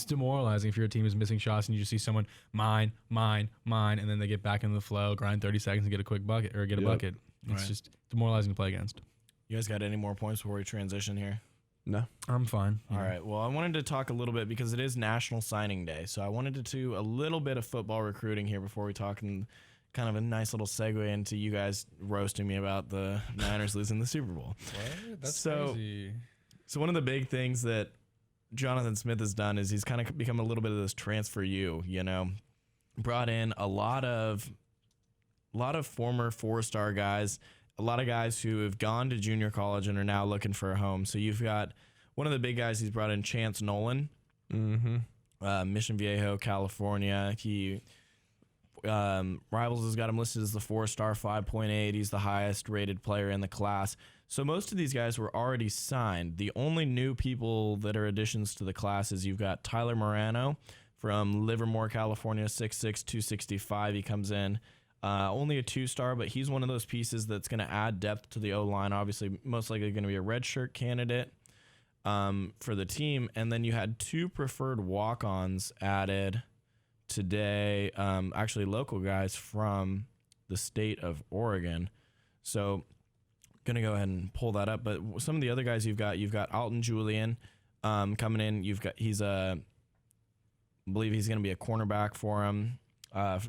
demoralizing if your team is missing shots and you just see someone mine, and then they get back into the flow, grind 30 seconds and get a quick bucket or get a bucket. It's just demoralizing to play against. You guys got any more points before we transition here? No. I'm fine. All right. Well, I wanted to talk a little bit because it is National Signing Day. So I wanted to do a little bit of football recruiting here before we talk, and kind of a nice little segue into you guys roasting me about the Niners losing the Super Bowl. What? That's So- crazy. So one of the big things that Jonathan Smith has done is he's kind of become a little bit of this transfer brought in a lot of lot of former 4-star guys, a lot of guys who have gone to junior college and are now looking for a home. So you've got one of the big guys he's brought in, Chance Nolan, Mission Viejo, California. He Rivals has got him listed as the 4-star, 5.8. He's the highest rated player in the class. So most of these guys were already signed. The only new people that are additions to the class is you've got Tyler Morano from Livermore, California, 6'6", 265. He comes in. Only a 2-star, but he's one of those pieces that's going to add depth to the O-line. Obviously, most likely going to be a redshirt candidate for the team. And then you had 2 preferred walk-ons added today, actually local guys from the state of Oregon. So going to go ahead and pull that up. But some of the other guys you've got Alton Julian coming in. I believe he's going to be a cornerback for him.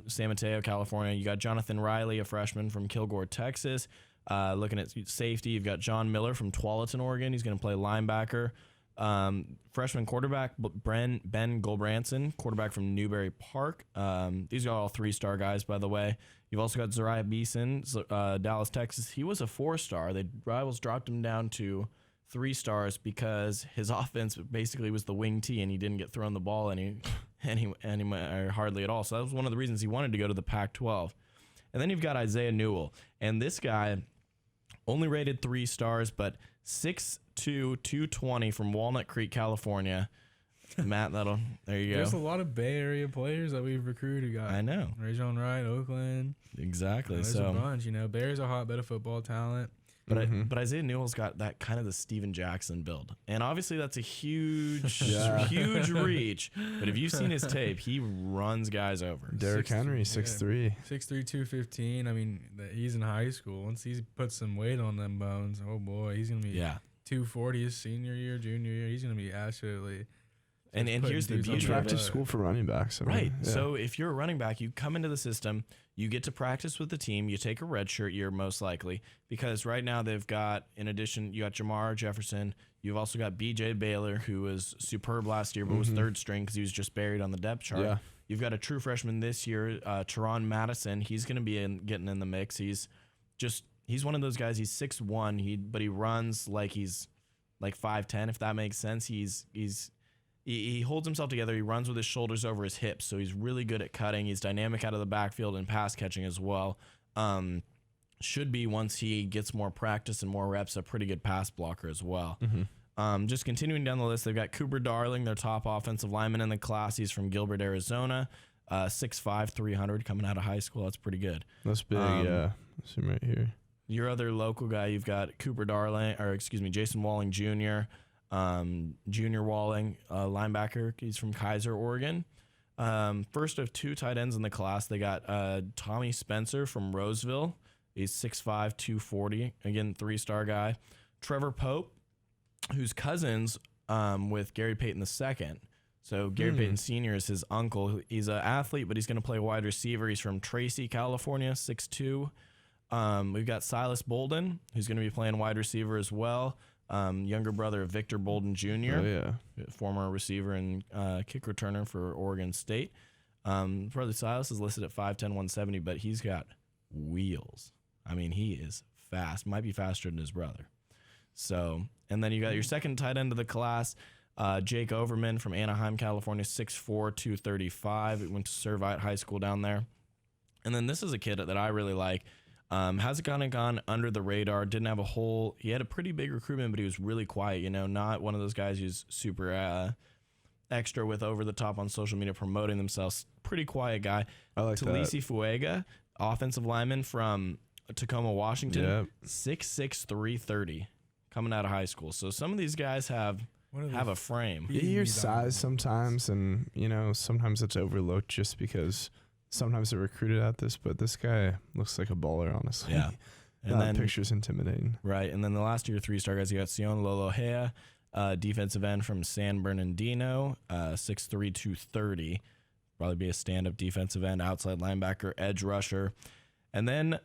San Mateo, California. You got Jonathan Riley, a freshman from Kilgore, Texas. Looking at safety, you've got John Miller from Tualatin, Oregon. He's going to play linebacker. Freshman quarterback Ben Gulbranson, quarterback from Newberry Park. These are all 3-star guys, by the way. You've also got Zariah Beeson, Dallas, Texas. He was a 4-star. The Rivals dropped him down to 3 stars because his offense basically was the wing T, and he didn't get thrown the ball or hardly at all. So that was one of the reasons he wanted to go to the Pac-12. And then you've got Isaiah Newell, and this guy only rated 3 stars, but 6'2", 220 from Walnut Creek, California. Matt, there you go. There's a lot of Bay Area players that we've recruited. I know. Rajon Wright, Oakland. Exactly. There's a bunch. Bay Area's a hotbed of football talent. But Isaiah Newell's got that kind of the Steven Jackson build. And obviously that's a huge, huge reach. But if you've seen his tape, he runs guys over. Derrick Henry, 6'3". 6'3", 215. He's in high school. Once he puts some weight on them bones, oh boy, he's going to be 240 his senior year, junior year. He's going to be absolutely... And here's the beauty. Attractive school for running backs. Right. Yeah. So if you're a running back, you come into the system, you get to practice with the team, you take a redshirt year most likely, because right now they've got, in addition, you got Jamar Jefferson. You've also got B.J. Baylor, who was superb last year, but was 3rd string because he was just buried on the depth chart. Yeah. You've got a true freshman this year, Teron Madison. He's going to be getting in the mix. He's one of those guys. He's 6'1", but he runs like he's like 5'10", if that makes sense. He holds himself together. He runs with his shoulders over his hips, so he's really good at cutting. He's dynamic out of the backfield and pass catching as well. Should be, once he gets more practice and more reps, a pretty good pass blocker as well. Just continuing down the list, they've got Cooper Darling, their top offensive lineman in the class. He's from Gilbert, Arizona. 6'5", 300 coming out of high school. That's pretty good. That's big, yeah. See him right here. Your other local guy, you've got Jason Walling Jr., Junior Walling, linebacker. He's from Kaiser, Oregon. First of 2 tight ends in the class, they got Tommy Spencer from Roseville. He's 6'5", 240. Again, 3-star guy. Trevor Pope, who's cousins with Gary Payton II. So Gary Payton Sr. is his uncle. He's an athlete, but he's going to play wide receiver. He's from Tracy, California, 6'2". We've got Silas Bolden, who's going to be playing wide receiver as well. Younger brother of Victor Bolden Jr., former receiver and kick returner for Oregon State. Brother Silas is listed at 5'10", 170, but he's got wheels. He is fast. Might be faster than his brother. So, and then you got your second tight end of the class, Jake Overman from Anaheim, California, 6'4", 235. He went to Servite High School down there. And then this is a kid that I really like. Hasn't gone under the radar. Didn't have he had a pretty big recruitment, but he was really quiet. Not one of those guys who's super extra with over the top on social media promoting themselves. Pretty quiet guy. I like Talisi Fuega, offensive lineman from Tacoma, Washington. 6'6", 330, coming out of high school. So some of these guys have a frame. You hear size sometimes, and sometimes it's overlooked just because sometimes they're recruited at this, but this guy looks like a baller, honestly. Yeah. And then picture's intimidating. Right. And then the last of your 3-star guys, you got Sion Lolohea, defensive end from San Bernardino, 6'3", 230. Probably be a stand-up defensive end, outside linebacker, edge rusher. And then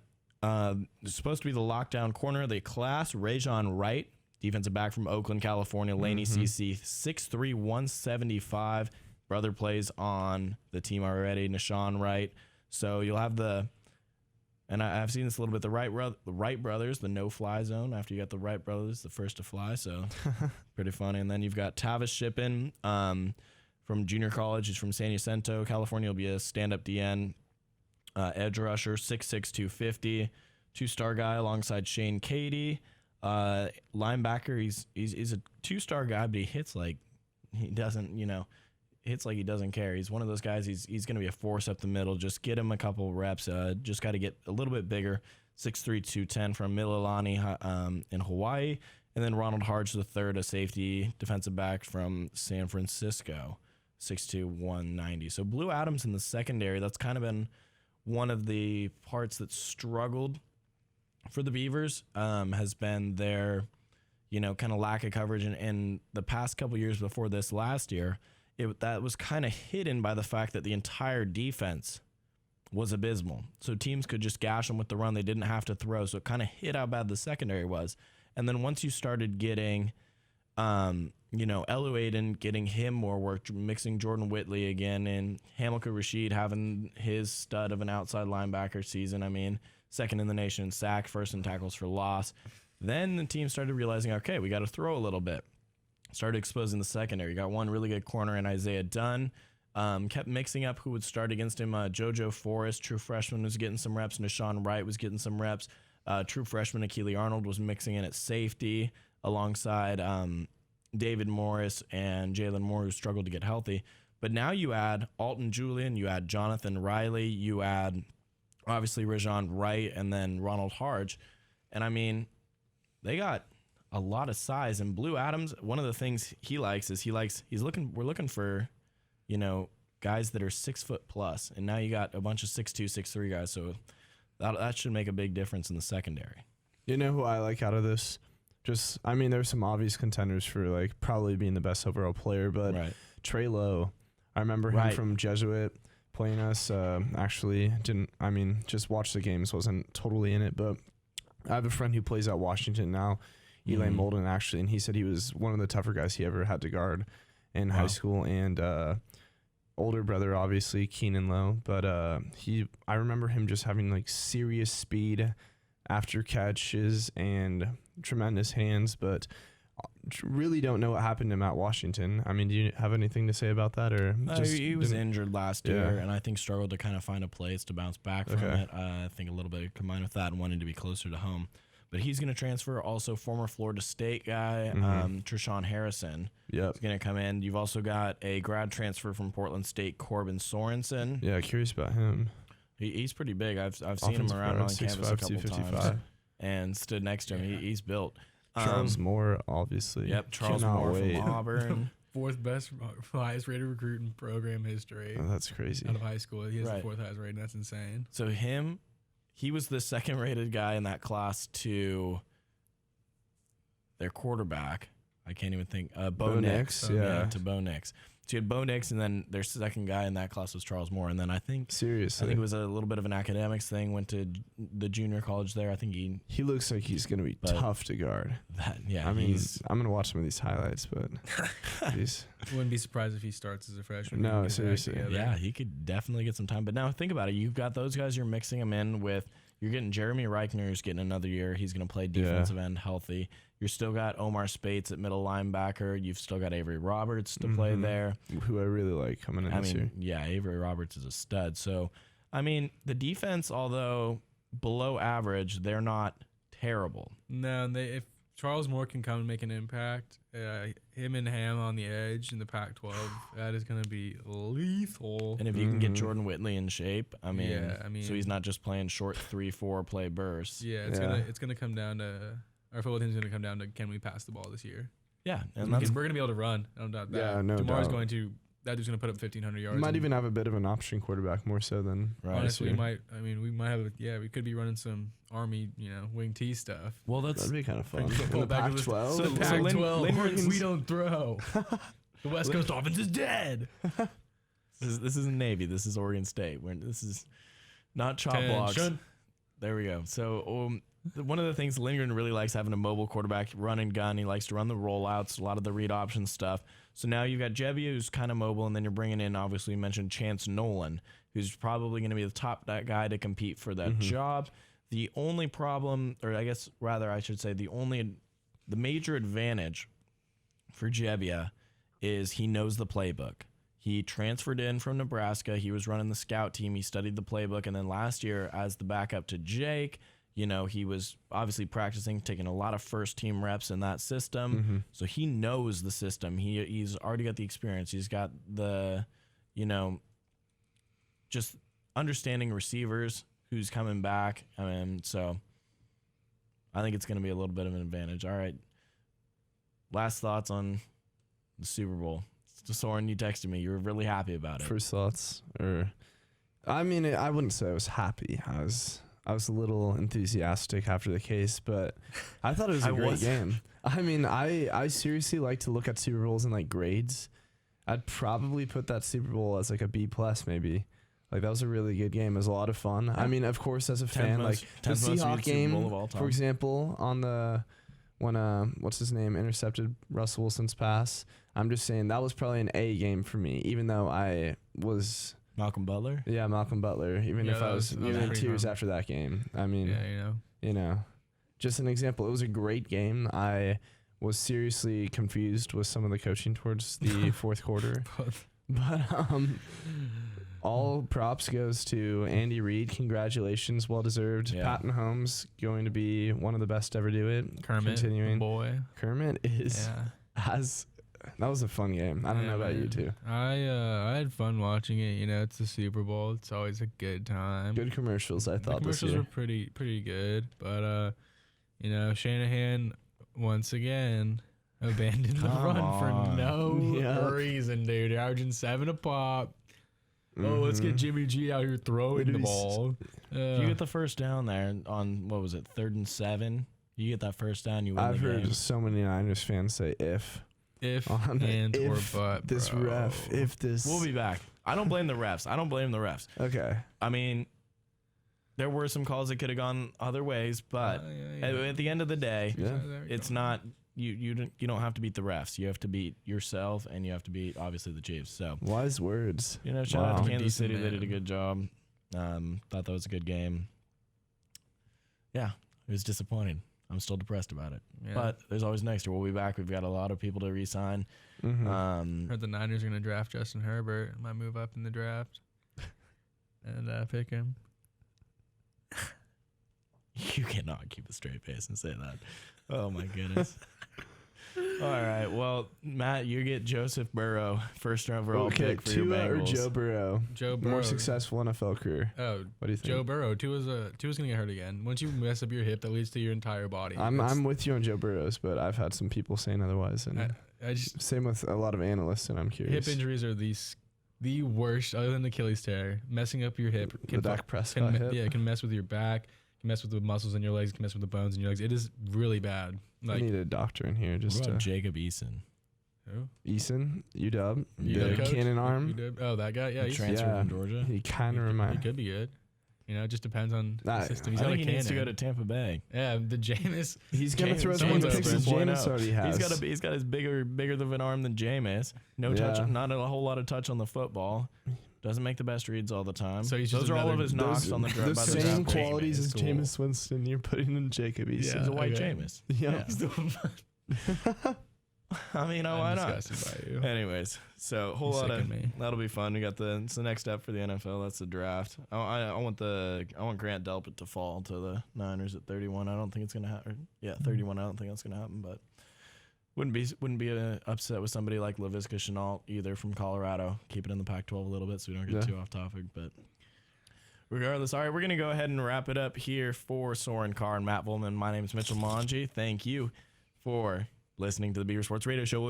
supposed to be the lockdown corner of the class, Rajon Wright, defensive back from Oakland, California, Laney CC, 6'3", 175. Brother plays on the team already, Nashawn Wright. So you'll have the And I've seen this a little bit. The Wright brothers, the no-fly zone. After you got the Wright brothers, the first to fly, so pretty funny. And then you've got Tavis Shippen from junior college. He's from San Jacinto, California. He'll be a stand-up DN, edge rusher, 6'6", 250, 2-star guy alongside Shane Cady. Linebacker, he's a 2-star guy, but he hits like he doesn't, hits like he doesn't care. He's one of those guys. He's going to be a force up the middle. Just get him a couple reps. Just got to get a little bit bigger. 6'3", 210 from Mililani in Hawaii. And then Ronald Harge III, a safety defensive back from San Francisco, 6'2", 190. So Blue Adams in the secondary, that's kind of been one of the parts that struggled for the Beavers, has been their, kind of lack of coverage. And the past couple years before this last year, that was kind of hidden by the fact that the entire defense was abysmal. So teams could just gash them with the run. They didn't have to throw. So it kind of hid how bad the secondary was. And then once you started getting, Elu Aiden, getting him more work, mixing Jordan Whitley again, and Hamilcar Rashed having his stud of an outside linebacker season. I mean, second in the nation in sack, first in tackles for loss. Then the team started realizing, okay, we got to throw a little bit. Started exposing the secondary. Got one really good corner in Isaiah Dunn. Kept mixing up who would start against him. JoJo Forrest, true freshman, was getting some reps. Nashawn Wright was getting some reps. True freshman Akili Arnold was mixing in at safety alongside David Morris and Jalen Moore, who struggled to get healthy. But now you add Alton Julian, you add Jonathan Riley, you add obviously Rajon Wright, and then Ronald Harge. And I mean, they got a lot of size. And Blue Adams, one of the things he likes is we're looking for, guys that are 6 foot plus. And now you got a bunch of 6'2", 6'3" guys. So that should make a big difference in the secondary. You know who I like out of this? There's some obvious contenders for probably being the best overall player, but Right. Trey Lowe, I remember him from Jesuit playing us. Just watched the games, wasn't totally in it, but I have a friend who plays at Washington now, Eli Molden, actually, and he said he was one of the tougher guys he ever had to guard in high school. And older brother, obviously, Keenan Lowe, but I remember him just having serious speed after catches and tremendous hands, but really don't know what happened to Matt Washington. I mean, do you have anything to say about that? Or he was injured last year, and I think struggled to kind of find a place to bounce back from it. I think a little bit combined with that and wanting to be closer to home. But he's going to transfer. Also, former Florida State guy, Treshawn Harrison, is going to come in. You've also got a grad transfer from Portland State, Corbin Sorensen. Yeah, curious about him. He's pretty big. I've seen him around on campus a couple times and stood next to him. He's built. Charles Moore, obviously. Yep, Charles Moore from Auburn. Fourth best, highest rated recruit in program history. Oh, that's crazy. Out of high school, he has the fourth highest rating. That's insane. So he was the second rated guy in that class to their quarterback. I can't even think. Bo Nix. To Bo Nix. So you had Bo Nix, and then their second guy in that class was Charles Moore. And then I think it was a little bit of an academics thing. Went to the junior college there. I think he looks like he's going to be tough to guard. I'm going to watch some of these highlights, but geez. Wouldn't be surprised if he starts as a freshman. No, seriously. Yeah, he could definitely get some time. But now think about it. You've got those guys. You're mixing them in with. You're getting Jeremy Reichner, who's getting another year. He's going to play defensive end healthy. You're still got Omar Spates at middle linebacker. You've still got Avery Roberts to play there. Who I really like coming in this year. Yeah, Avery Roberts is a stud. So, the defense, although below average, they're not terrible. No, if Charles Moore can come and make an impact, him and Ham on the edge in the Pac-12, that is going to be lethal. And if you can get Jordan Whitley in shape, so he's not just playing short 3-4 play bursts. Yeah, it's gonna come down to our football team's gonna come down to can we pass the ball this year? Yeah, and we're gonna be able to run. I don't doubt that. Yeah, no Tomorrow's doubt. going to. That dude's gonna put up 1,500 yards. We might even have a bit of an option quarterback more so than honestly. We might have. We could be running some Army, wing T stuff. Well, that'd be kind of fun. The Pac-12. So the Pac-12. We don't throw. The West Coast offense is dead. This isn't Navy. This is Oregon State. This is not chop blocks. There we go. So one of the things Lindgren really likes having a mobile quarterback, run and gun. He likes to run the rollouts, a lot of the read option stuff. So now you've got Jebbia, who's kind of mobile, and then you're bringing in, obviously, you mentioned Chance Nolan, who's probably going to be the top guy to compete for that job. The only problem, or I guess rather I should say the major advantage for Jebbia is he knows the playbook. He transferred in from Nebraska. He was running the scout team. He studied the playbook. And then last year, as the backup to Jake, he was obviously practicing, taking a lot of first-team reps in that system. So he knows the system. He's already got the experience. He's got the, just understanding receivers, who's coming back. So I think it's going to be a little bit of an advantage. All right. Last thoughts on the Super Bowl. Soren, you texted me. You were really happy about it. First thoughts, I wouldn't say I was happy. I was a little enthusiastic after the case, but I thought it was a great game. I seriously like to look at Super Bowls in like grades. I'd probably put that Super Bowl as like a B+ maybe. Like that was a really good game. It was a lot of fun. Yeah. Of course, as a fan, like the Seahawks game, for example, on the when what's his name intercepted Russell Wilson's pass. I'm just saying that was probably an A game for me, even though I was Malcolm Butler. Yeah, Malcolm Butler. Even if I was in tears after that game. Just an example. It was a great game. I was seriously confused with some of the coaching towards the fourth quarter, but all props goes to Andy Reid. Congratulations, well deserved. Yeah. Pat Mahomes going to be one of the best to ever do it. Kermit, boy. Kermit is that was a fun game. I don't know about you two. I had fun watching it. It's the Super Bowl. It's always a good time. Good commercials. I thought the commercials were pretty good, but Shanahan once again abandoned the run for no reason, dude. Averaging 7 a pop. Oh, let's get Jimmy G out here throwing the ball. If you get the first down there on, what was it, 3rd and 7, you get that first down, you win I've the game. heard so many Niners fans say if or but, this bro. ref, if this. We'll be back. I don't blame the refs. Okay. There were some calls that could have gone other ways, but at the end of the day, it's not. You don't have to beat the refs. You have to beat yourself, and you have to beat obviously the Chiefs. So wise words. Shout out to Kansas City. They did a good job. Thought that was a good game. Yeah, it was disappointing. I'm still depressed about it. Yeah. But there's always next year. We'll be back. We've got a lot of people to re-sign. Heard the Niners are going to draft Justin Herbert. Might move up in the draft and pick him. You cannot keep a straight face and say that. Oh, my goodness. All right. Well, Matt, you get Joseph Burrow, first overall pick for your Bengals. Or Joe Burrow? Joe Burrow. More successful NFL career. Oh, what do you think? Joe Burrow. Tua's going to get hurt again. Once you mess up your hip, that leads to your entire body. I'm with you on Joe Burrows, but I've had some people saying otherwise. And same with a lot of analysts, and I'm curious. Hip injuries are the worst, other than Achilles tear. Messing up your hip. The Dak Prescott hip. Yeah, it can mess with your back. Can mess with the muscles in your legs. Can mess with the bones in your legs. It is really bad. I need a doctor in here just to. Jacob Eason. Who? Eason, UW. The cannon arm. Oh, that guy. Yeah, he transferred from Georgia. He kind of reminds. He could be good. It just depends on the system. I think he needs to go to Tampa Bay. Yeah, the Jameis. He's gonna throw as many picks as Jameis already has. He's got his bigger of an arm than Jameis. No touch, not a whole lot of touch on the football. Doesn't make the best reads all the time. So those are all of his knocks on the draft. The same qualities as Jameis Winston. You're putting in Jacob Eason. Yeah, he's a white Jameis. Yeah. Why not? Anyways, so that'll be fun. We got it's the next step for the NFL. That's the draft. I want Grant Delpit to fall to the Niners at 31. I don't think it's gonna happen. Yeah, 31. I don't think that's gonna happen, but. Wouldn't be upset with somebody like Laviska Shenault either from Colorado. Keep it in the Pac-12 a little bit so we don't get too off topic. But regardless, all right, we're going to go ahead and wrap it up here for Soren Carr and Matt Volman. My name is Mitchell Manji. Thank you for listening to the Beaver Sports Radio Show.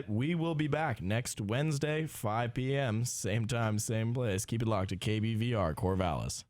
We will be back next Wednesday, 5 p.m., same time, same place. Keep it locked to KBVR, Corvallis.